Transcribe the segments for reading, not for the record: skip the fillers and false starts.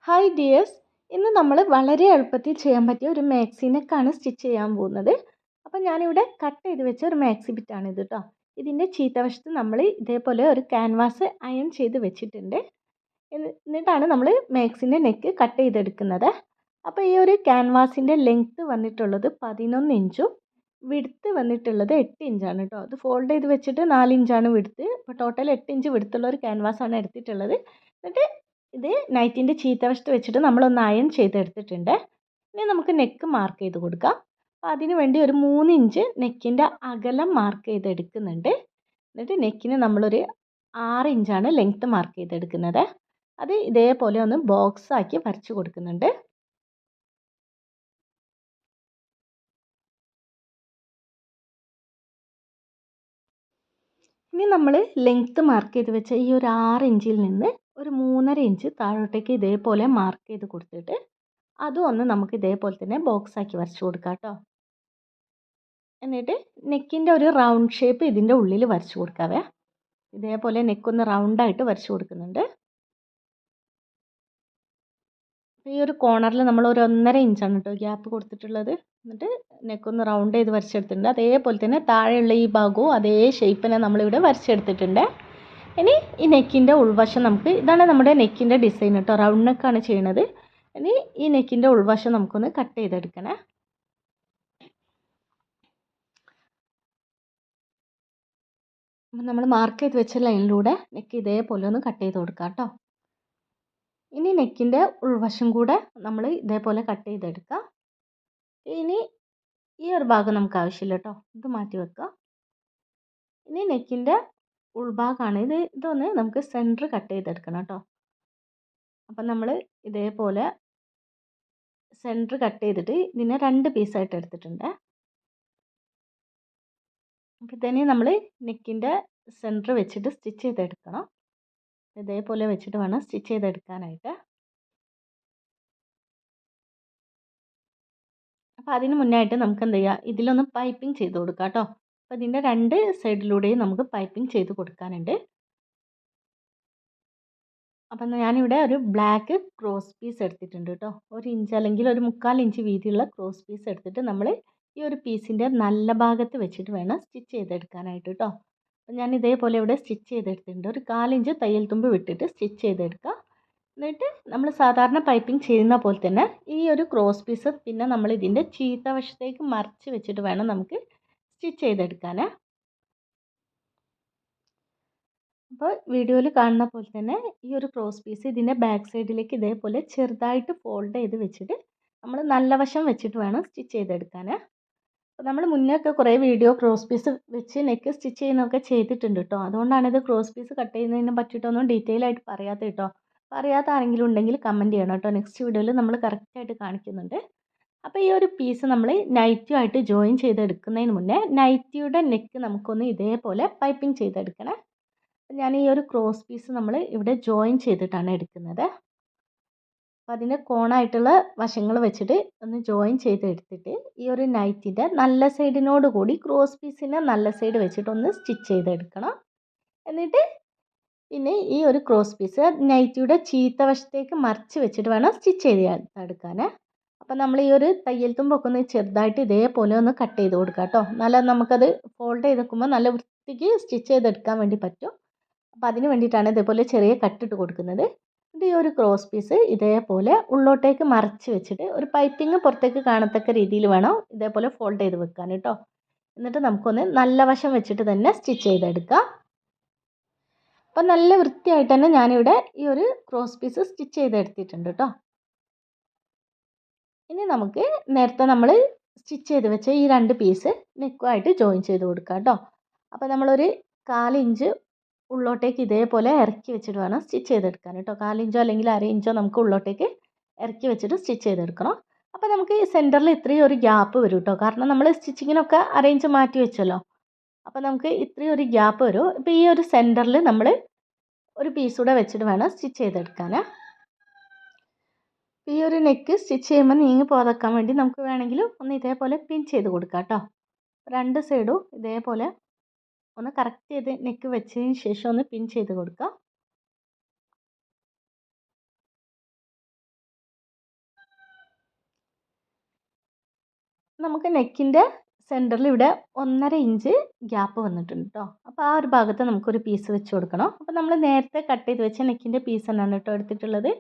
Hi dears, ഇന്ന് നമ്മൾ വളരെ എളുപ്പത്തിൽ ചെയ്യാൻ പറ്റിയ ഒരു മാക്സി നെക്കാണ് സ്റ്റിച്ച് ചെയ്യാൻ പോകുന്നത്. അപ്പോൾ ഞാനിവിടെ കട്ട് ചെയ്ത് വെച്ച ഒരു മാക്സി ബിറ്റാണ് ഇത് കേട്ടോ. ഇതിൻ്റെ ചീത്തവശത്ത് നമ്മൾ ഇതേപോലെ ഒരു ക്യാൻവാസ് അയൺ ചെയ്ത് വെച്ചിട്ടുണ്ട്. എന്നിട്ടാണ് നമ്മൾ മാക്സിൻ്റെ നെക്ക് കട്ട് ചെയ്തെടുക്കുന്നത്. അപ്പോൾ ഈ ഒരു ക്യാൻവാസിൻ്റെ ലെങ്ത്ത് വന്നിട്ടുള്ളത് 11 ഇഞ്ചും വിഡ്ത്ത് വന്നിട്ടുള്ളത് 8 ഇഞ്ചാണ് കേട്ടോ. അത് ഫോൾഡ് ചെയ്ത് വെച്ചിട്ട് 4 ഇഞ്ചാണ് വിഡ്ത്ത്. അപ്പോൾ ടോട്ടൽ 8 ഇഞ്ച് വിഡ്ത്തുള്ള ഒരു ക്യാൻവാസാണ് എടുത്തിട്ടുള്ളത്. എന്നിട്ട് ഇത് നൈറ്റിൻ്റെ ചീത്തവശത്ത് വെച്ചിട്ട് നമ്മളൊന്ന് അയൺ ചെയ്തെടുത്തിട്ടുണ്ട്. ഇനി നമുക്ക് നെക്ക് മാർക്ക് ചെയ്ത് കൊടുക്കാം. അപ്പോൾ അതിന് വേണ്ടി ഒരു 3 ഇഞ്ച് നെക്കിൻ്റെ അകലം മാർക്ക് ചെയ്തെടുക്കുന്നുണ്ട്. എന്നിട്ട് നെക്കിന് നമ്മളൊരു 6 ഇഞ്ചാണ് ലെങ്ത്ത് മാർക്ക് ചെയ്തെടുക്കുന്നത്. അത് ഇതേപോലെ ഒന്ന് ബോക്സ് ആക്കി വരച്ച് കൊടുക്കുന്നുണ്ട്. ഇനി നമ്മൾ ലെങ്ത്ത് മാർക്ക് ചെയ്ത് വെച്ച ഈ ഒരു 6 ഇഞ്ചിൽ നിന്ന് ഒരു 3.5 ഇഞ്ച് താഴോട്ടേക്ക് ഇതേപോലെ മാർക്ക് ചെയ്ത് കൊടുത്തിട്ട് അതും ഒന്ന് നമുക്ക് ഇതേപോലെ തന്നെ ബോക്സ് ആക്കി വരച്ച് കൊടുക്കാം കേട്ടോ. എന്നിട്ട് നെക്കിൻ്റെ ഒരു റൗണ്ട് ഷേപ്പ് ഇതിൻ്റെ ഉള്ളിൽ വരച്ച് കൊടുക്കാവേ. ഇതേപോലെ നെക്കൊന്ന് റൗണ്ടായിട്ട് വരച്ച് കൊടുക്കുന്നുണ്ട്. ഈ ഒരു കോർണറിൽ നമ്മൾ ഒരു 1.5 ഇഞ്ചാണ് കേട്ടോ ഗ്യാപ്പ് കൊടുത്തിട്ടുള്ളത്. എന്നിട്ട് നെക്കൊന്ന് റൗണ്ട് ചെയ്ത് വരച്ചെടുത്തിട്ടുണ്ട്. അതേപോലെ തന്നെ താഴെയുള്ള ഈ ഭാഗവും അതേ ഷേപ്പിനെ നമ്മളിവിടെ വരച്ചെടുത്തിട്ടുണ്ട്. ഇനി ഈ നെക്കിൻ്റെ ഉൾവശം ഇതാണ് നമ്മുടെ നെക്കിൻ്റെ ഡിസൈൻ കേട്ടോ. റൗണ്ട് നെക്കാണ് ചെയ്യണത്. ഇനി ഈ നെക്കിൻ്റെ ഉൾവശം നമുക്കൊന്ന് കട്ട് ചെയ്തെടുക്കണേ. നമ്മൾ മാർക്ക് ചെയ്ത് വെച്ച ലൈനിലൂടെ നെക്ക് ഇതേപോലെ ഒന്ന് കട്ട് ചെയ്ത് കൊടുക്കാം കേട്ടോ. ഇനി നെക്കിൻ്റെ ഉൾവശം കൂടെ നമ്മൾ ഇതേപോലെ കട്ട് ചെയ്തെടുക്കാം. ഇനി ഈ ഒരു ഭാഗം നമുക്ക് ആവശ്യമില്ല കേട്ടോ, ഇത് മാറ്റി വെക്കാം. ഇനി നെക്കിൻ്റെ ഉൾഭാഗമാണ് ഇതൊന്ന് നമുക്ക് സെൻറ്റർ കട്ട് ചെയ്തെടുക്കണം കേട്ടോ. അപ്പം നമ്മൾ ഇതേപോലെ സെൻറ്റർ കട്ട് ചെയ്തിട്ട് ഇതിനെ 2 പീസായിട്ട് എടുത്തിട്ടുണ്ട്. അപ്പോൾ തന്നെ നമ്മൾ നെക്കിൻ്റെ സെൻറ്റർ വെച്ചിട്ട് സ്റ്റിച്ച് ചെയ്തെടുക്കണം. ഇതേപോലെ വെച്ചിട്ട് വേണം സ്റ്റിച്ച് ചെയ്തെടുക്കാനായിട്ട്. അപ്പോൾ അതിന് മുന്നായിട്ട് നമുക്ക് എന്ത് ചെയ്യുക, ഇതിലൊന്ന് പൈപ്പിംഗ് ചെയ്ത് കൊടുക്കാം കേട്ടോ. അപ്പോൾ ഇതിൻ്റെ 2 സൈഡിലൂടെയും നമുക്ക് പൈപ്പിംഗ് ചെയ്ത് കൊടുക്കാനുണ്ട്. അപ്പം ഞാനിവിടെ ഒരു ബ്ലാക്ക് ക്രോസ് പീസ് എടുത്തിട്ടുണ്ട് കേട്ടോ. 1 ഇഞ്ച് അല്ലെങ്കിൽ ഒരു 3/4 ഇഞ്ച് വീതിയുള്ള ക്രോസ് പീസ് എടുത്തിട്ട് നമ്മൾ ഈ ഒരു പീസിൻ്റെ നല്ല ഭാഗത്ത് വെച്ചിട്ട് വേണം സ്റ്റിച്ച് ചെയ്തെടുക്കാനായിട്ട് കേട്ടോ. അപ്പം ഞാൻ ഇതേപോലെ ഇവിടെ സ്റ്റിച്ച് ചെയ്തെടുത്തിട്ടുണ്ട്. ഒരു 1/4 ഇഞ്ച് തയ്യൽ തുമ്പ് വിട്ടിട്ട് സ്റ്റിച്ച് ചെയ്തെടുക്കുക. എന്നിട്ട് നമ്മൾ സാധാരണ പൈപ്പിംഗ് ചെയ്യുന്ന പോലെ തന്നെ ഈ ഒരു ക്രോസ് പീസ് പിന്നെ നമ്മൾ ഇതിൻ്റെ ചീത്തവശത്തേക്ക് മറിച്ച് വെച്ചിട്ട് വേണം നമുക്ക് സ്റ്റിച്ച് ചെയ്തെടുക്കാൻ. അപ്പോൾ വീഡിയോയിൽ കാണുന്ന പോലെ തന്നെ ഈ ഒരു ക്രോസ് പീസ് ഇതിൻ്റെ ബാക്ക് സൈഡിലേക്ക് ഇതേപോലെ ചെറുതായിട്ട് ഫോൾഡ് ചെയ്ത് വെച്ചിട്ട് നമ്മൾ നല്ല വശം വെച്ചിട്ട് വേണം സ്റ്റിച്ച് ചെയ്തെടുക്കാൻ. അപ്പോൾ നമ്മൾ മുന്നേ കുറേ വീഡിയോ ക്രോസ് പീസ് വെച്ച് നെക്ക് സ്റ്റിച്ച് ചെയ്യുന്നതൊക്കെ ചെയ്തിട്ടുണ്ട് കേട്ടോ. അതുകൊണ്ടാണ് ഇത് ക്രോസ് പീസ് കട്ട് ചെയ്യുന്നതിനെ പറ്റിയിട്ടൊന്നും ഡീറ്റെയിൽ ആയിട്ട് പറയാത്ത കേട്ടോ. അറിയാത്ത ആരെങ്കിലും ഉണ്ടെങ്കിൽ കമൻറ്റ് ചെയ്യണം കേട്ടോ. നെക്സ്റ്റ് വീഡിയോയിൽ നമ്മൾ കറക്റ്റായിട്ട് കാണിക്കുന്നുണ്ട്. അപ്പോൾ ഈ ഒരു പീസ് നമ്മൾ നൈറ്റിയുമായിട്ട് ജോയിൻ ചെയ്തെടുക്കുന്നതിന് മുന്നേ നൈറ്റിയുടെ നെക്ക് നമുക്കൊന്ന് ഇതേപോലെ പൈപ്പിംഗ് ചെയ്തെടുക്കണം. ഞാൻ ഈ ഒരു ക്രോസ് പീസ് നമ്മൾ ഇവിടെ ജോയിൻ ചെയ്തിട്ടാണ് എടുക്കുന്നത്. അപ്പോൾ അതിൻ്റെ കോണായിട്ടുള്ള വശങ്ങൾ വെച്ചിട്ട് ഒന്ന് ജോയിൻ ചെയ്തെടുത്തിട്ട് ഈ ഒരു നൈറ്റിൻ്റെ നല്ല സൈഡിനോട് കൂടി ക്രോസ് പീസിൻ്റെ നല്ല സൈഡ് വെച്ചിട്ട് ഒന്ന് സ്റ്റിച്ച് ചെയ്തെടുക്കണം. എന്നിട്ട് പിന്നെ ഈ ഒരു ക്രോസ് പീസ് നൈറ്റിയുടെ ചീത്ത വശത്തേക്ക് മറിച്ച് വെച്ചിട്ട് വേണം സ്റ്റിച്ച് ചെയ്തെടുക്കാൻ. അപ്പോൾ നമ്മൾ ഈ ഒരു തയ്യൽ തുമ്പൊക്കെ ഒന്ന് ചെറുതായിട്ട് ഇതേപോലെ ഒന്ന് കട്ട് ചെയ്ത് കൊടുക്കുക കേട്ടോ. നല്ല നമുക്കത് ഫോൾഡ് ചെയ്ത് വെക്കുമ്പോൾ നല്ല വൃത്തിക്ക് സ്റ്റിച്ച് ചെയ്തെടുക്കാൻ വേണ്ടി പറ്റും. അപ്പോൾ അതിന് വേണ്ടിയിട്ടാണ് ഇതേപോലെ ചെറിയ കട്ടിട്ട് കൊടുക്കുന്നത്. ഈ ഒരു ക്രോസ് പീസ് ഇതേപോലെ ഉള്ളോട്ടേക്ക് മറിച്ച് വെച്ചിട്ട് ഒരു പൈപ്പിംഗ് പുറത്തേക്ക് കാണത്തക്ക രീതിയിൽ വേണം ഇതേപോലെ ഫോൾഡ് ചെയ്ത് വെക്കാൻ കേട്ടോ. എന്നിട്ട് നമുക്കൊന്ന് നല്ല വശം വെച്ചിട്ട് തന്നെ സ്റ്റിച്ച് ചെയ്തെടുക്കാം. അപ്പം നല്ല വൃത്തിയായിട്ട് തന്നെ ഞാനിവിടെ ഈ ഒരു ക്രോസ് പീസ് സ്റ്റിച്ച് ചെയ്തെടുത്തിട്ടുണ്ട് കേട്ടോ. ഇനി നമുക്ക് നേരത്തെ നമ്മൾ സ്റ്റിച്ച് ചെയ്ത് വെച്ച ഈ 2 പീസ് നെക്കുമായിട്ട് ജോയിൻ ചെയ്ത് കൊടുക്കാം കേട്ടോ. അപ്പോൾ നമ്മളൊരു 1/4 ഇഞ്ച് ഉള്ളോട്ടേക്ക് ഇതേപോലെ ഇറക്കി വെച്ചിട്ട് വേണം സ്റ്റിച്ച് ചെയ്തെടുക്കാൻ കേട്ടോ. 1/4 ഇഞ്ചോ അല്ലെങ്കിൽ 1/2 ഇഞ്ചോ നമുക്ക് ഉള്ളോട്ടേക്ക് ഇറക്കി വെച്ചിട്ട് സ്റ്റിച്ച് ചെയ്തെടുക്കണം. അപ്പോൾ നമുക്ക് ഈ സെൻറ്ററിൽ ഇത്രയും ഒരു ഗ്യാപ്പ് വരും കേട്ടോ. കാരണം നമ്മൾ സ്റ്റിച്ചിങ്ങിനൊക്കെ അറേഞ്ച് മാറ്റി വെച്ചല്ലോ. അപ്പോൾ നമുക്ക് ഇത്രയും ഒരു ഗ്യാപ്പ് വരും. ഇപ്പോൾ ഈ ഒരു സെൻറ്ററിൽ നമ്മൾ ഒരു പീസ് കൂടെ വെച്ചിട്ട് വേണം സ്റ്റിച്ച് ചെയ്തെടുക്കാൻ. ഈ ഒരു നെക്ക് സ്റ്റിച്ച് ചെയ്യുമ്പോൾ നീങ്ങി പോകാതിരിക്കാൻ വേണ്ടി നമുക്ക് വേണമെങ്കിൽ ഒന്ന് ഇതേപോലെ പിൻ ചെയ്ത് കൊടുക്കാം കേട്ടോ. 2 സൈഡും ഇതേപോലെ ഒന്ന് കറക്റ്റ് ചെയ്ത് നെക്ക് വെച്ചതിന് ശേഷം ഒന്ന് പിൻ ചെയ്ത് കൊടുക്കുക. നമുക്ക് നെക്കിൻ്റെ സെൻറ്ററിൽ ഇവിടെ 1.5 ഇഞ്ച് ഗ്യാപ്പ് വന്നിട്ടുണ്ട് കേട്ടോ. അപ്പോൾ ആ ഒരു ഭാഗത്ത് നമുക്കൊരു പീസ് വെച്ച് കൊടുക്കണം. അപ്പോൾ നമ്മൾ നേരത്തെ കട്ട് ചെയ്ത് വെച്ച നെക്കിൻ്റെ പീസ് തന്നെയാണ് കേട്ടോ എടുത്തിട്ടുള്ളത്.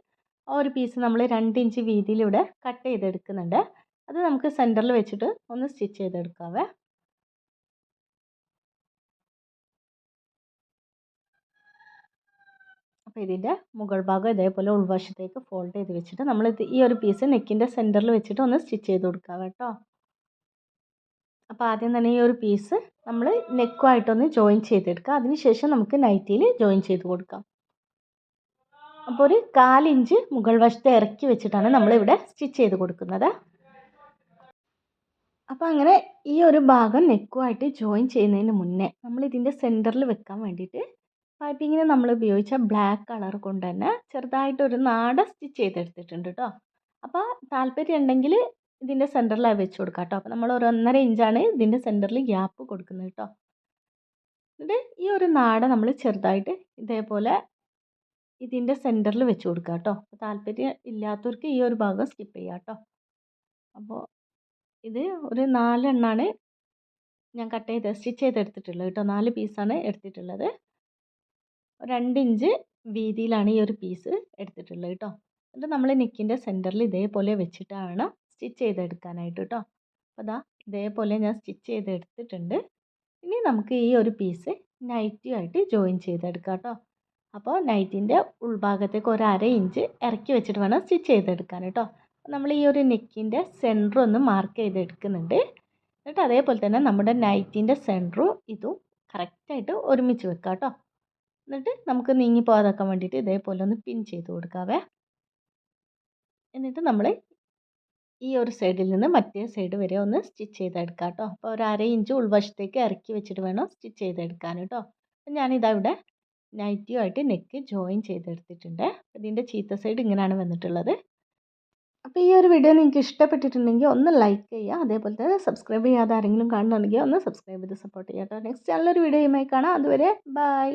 ആ ഒരു പീസ് നമ്മൾ 2 ഇഞ്ച് വീതിയിൽ ഇവിടെ കട്ട് ചെയ്തെടുക്കുന്നുണ്ട്. അത് നമുക്ക് സെൻറ്ററിൽ വെച്ചിട്ട് ഒന്ന് സ്റ്റിച്ച് ചെയ്തെടുക്കാവേ. അപ്പോൾ ഇതിൻ്റെ മുകൾ ഭാഗം ഇതേപോലെ ഉൾവശത്തേക്ക് ഫോൾഡ് ചെയ്ത് വെച്ചിട്ട് നമ്മൾ ഈ ഒരു പീസ് നെക്കിൻ്റെ സെൻറ്ററിൽ വെച്ചിട്ട് ഒന്ന് സ്റ്റിച്ച് ചെയ്ത് കൊടുക്കാം കേട്ടോ. അപ്പോൾ ആദ്യം തന്നെ ഈ ഒരു പീസ് നമ്മൾ നെക്കുമായിട്ടൊന്ന് ജോയിൻ ചെയ്തെടുക്കുക. അതിനുശേഷം നമുക്ക് നൈറ്റിയിൽ ജോയിൻ ചെയ്ത് കൊടുക്കാം. അപ്പോൾ ഒരു 1/4 ഇഞ്ച് മുകൾ വശത്ത് ഇറക്കി വെച്ചിട്ടാണ് നമ്മളിവിടെ സ്റ്റിച്ച് ചെയ്ത് കൊടുക്കുന്നത്. അപ്പോൾ അങ്ങനെ ഈ ഒരു ഭാഗം നെക്കുമായിട്ട് ജോയിൻ ചെയ്യുന്നതിന് മുന്നേ നമ്മൾ ഇതിൻ്റെ സെൻറ്ററിൽ വെക്കാൻ വേണ്ടിയിട്ട് പൈപ്പിങ്ങിന് നമ്മൾ ഉപയോഗിച്ച ബ്ലാക്ക് കളർ കൊണ്ട് തന്നെ ചെറുതായിട്ടൊരു നാട സ്റ്റിച്ച് ചെയ്തെടുത്തിട്ടുണ്ട് കേട്ടോ. അപ്പോൾ താല്പര്യം ഉണ്ടെങ്കിൽ ഇതിൻ്റെ സെൻറ്ററിൽ വെച്ച് കൊടുക്കാം കേട്ടോ. അപ്പോൾ നമ്മൾ ഒരു 1.5 ഇഞ്ചാണ് ഇതിൻ്റെ സെൻറ്ററിൽ ഗ്യാപ്പ് കൊടുക്കുന്നത് കേട്ടോ. എന്നിട്ട് ഈ ഒരു നാട നമ്മൾ ചെറുതായിട്ട് ഇതേപോലെ ഇതിൻ്റെ സെൻറ്ററിൽ വെച്ച് കൊടുക്കുക കേട്ടോ. അപ്പോൾ താല്പര്യം ഇല്ലാത്തവർക്ക് ഈ ഒരു ഭാഗം സ്കിപ്പ് ചെയ്യാം കേട്ടോ. അപ്പോൾ ഇത് ഒരു 4 എണ്ണമാണ് ഞാൻ കട്ട് ചെയ്ത് സ്റ്റിച്ച് ചെയ്തെടുത്തിട്ടുള്ളത് കേട്ടോ. 4 പീസാണ് എടുത്തിട്ടുള്ളത്. 2 ഇഞ്ച് വീതിയിലാണ് ഈ ഒരു പീസ് എടുത്തിട്ടുള്ളത് കേട്ടോ. എന്നിട്ട് നമ്മൾ നെക്കിൻ്റെ സെൻറ്ററിൽ ഇതേപോലെ വെച്ചിട്ടാണ് സ്റ്റിച്ച് ചെയ്തെടുക്കാനായിട്ട് കേട്ടോ. അപ്പോൾ അതാ ഇതേപോലെ ഞാൻ സ്റ്റിച്ച് ചെയ്തെടുത്തിട്ടുണ്ട്. ഇനി നമുക്ക് ഈ ഒരു പീസ് നൈറ്റിയായിട്ട് ജോയിൻ ചെയ്തെടുക്കാം കേട്ടോ. അപ്പോൾ നൈറ്റിൻ്റെ ഉൾഭാഗത്തേക്ക് ഒരു 1/2 ഇഞ്ച് ഇറക്കി വെച്ചിട്ട് വേണം സ്റ്റിച്ച് ചെയ്തെടുക്കാൻ കേട്ടോ. നമ്മൾ ഈ ഒരു നെക്കിൻ്റെ സെൻറ്റർ ഒന്ന് മാർക്ക് ചെയ്തെടുക്കുന്നുണ്ട്. എന്നിട്ട് അതേപോലെ തന്നെ നമ്മുടെ നൈറ്റിൻ്റെ സെൻറ്ററും ഇതും കറക്റ്റായിട്ട് ഒരുമിച്ച് വെക്കാം കേട്ടോ. എന്നിട്ട് നമുക്ക് നീങ്ങി പോകാതാക്കാൻ വേണ്ടിയിട്ട് ഇതേപോലെ ഒന്ന് പിൻ ചെയ്ത് കൊടുക്കാവേ. എന്നിട്ട് നമ്മൾ ഈ ഒരു സൈഡിൽ നിന്ന് മറ്റേ സൈഡ് വരെ ഒന്ന് സ്റ്റിച്ച് ചെയ്തെടുക്കാം കേട്ടോ. അപ്പോൾ ഒരു 1/2 ഇഞ്ച് ഉൾവശത്തേക്ക് ഇറക്കി വെച്ചിട്ട് വേണം സ്റ്റിച്ച് ചെയ്തെടുക്കാൻ കേട്ടോ. അപ്പോൾ ഞാനിതാ ഇവിടെ നൈറ്റിയുമായിട്ട് നെക്ക് ജോയിൻ ചെയ്തെടുത്തിട്ടുണ്ട്. ഇതിൻ്റെ ചീത്ത സൈഡ് ഇങ്ങനെയാണ് വന്നിട്ടുള്ളത്. അപ്പോൾ ഈ ഒരു വീഡിയോ നിങ്ങൾക്ക് ഇഷ്ടപ്പെട്ടിട്ടുണ്ടെങ്കിൽ ഒന്ന് ലൈക്ക് ചെയ്യുക. അതേപോലെ തന്നെ സബ്സ്ക്രൈബ് ചെയ്യാതെ ആരെങ്കിലും കാണുന്നുണ്ടെങ്കിൽ ഒന്ന് സബ്സ്ക്രൈബ് ചെയ്ത് സപ്പോർട്ട് ചെയ്യുക കേട്ടോ. നെക്സ്റ്റ് നല്ലൊരു വീഡിയോയുമായി കാണാം. അതുവരെ ബൈ.